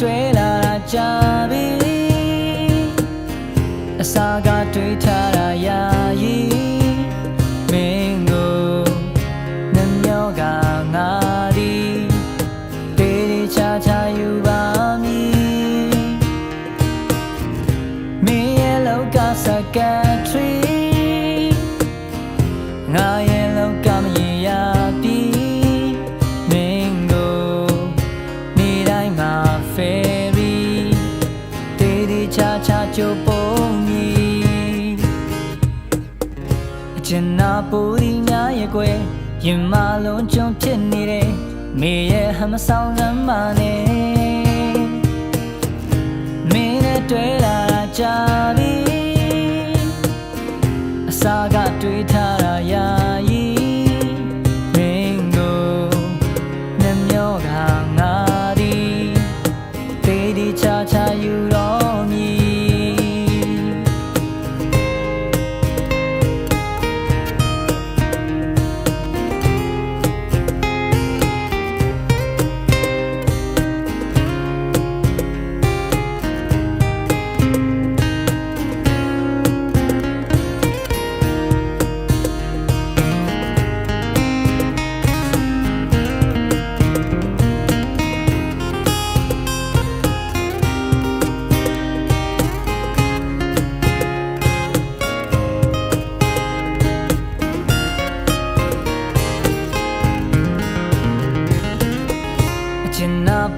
တွေ့လာတာကြာပြီအစာကတွေ့ထားတာယာယီမင်းကိုနှမျောကငါဒီတေးချာချာယူပါမည်မင်းရဲ့လောကစကားထရီငါရဲ့လောကမရေရာပြီမင်းကိုနေတိုင်းမှာ fairy တေးချာချာကြိုးပုံမီအကျဉ်းနာပူရီများရဲ့ကွယ်ရင်မလုံးကြုံဖြစ်နေတယ်မေရဲ့ဟမဆောင်စမ်းမနဲ့မင်းနဲ့တွေ့လာတာကြာပြီအစာကတွေ့ထားတာယာယီမင်းကိုနှမျောကငါဒီတေးဒီချာချာယူတော်မည်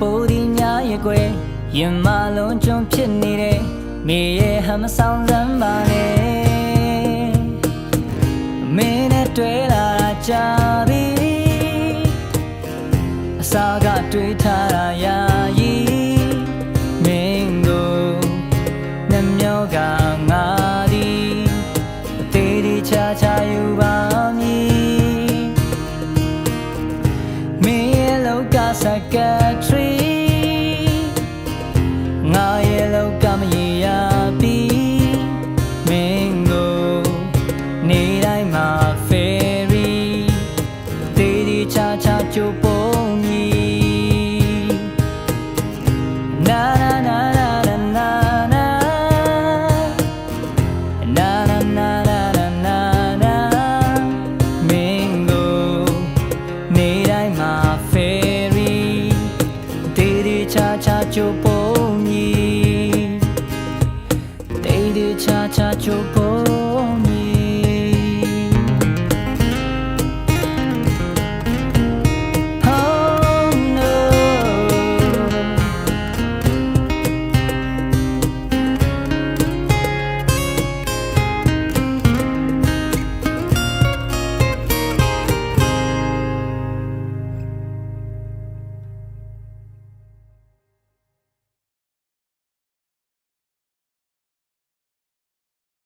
ပိုဒီညာရဲ့ကွယ်ရင်မလုံးကြုံဖြစ်နေတယ်မေရဲ့ဟမဆောင်စမ်းပါနဲ့မင်းနဲ့တွေ့လာတာကြာပြီအစာကတွေ့ထားတာယာယီမင်းကိုနှမျောကငါဒီတေးဒီချာချာယူပါမည်မင်းရဲ့လောကစကားထရီငါရဲ့လောကမရေရာပြီမင်းကိုနေတိုင်းမှာ fairy တေးဒီချာချာကြိုးပုံမီနာနာနာနာနာနာနာနာနာနာနာနာမင်းကိုနေတိုင်းမှာ fairy တေးဒီချာချာကြိုးပုံ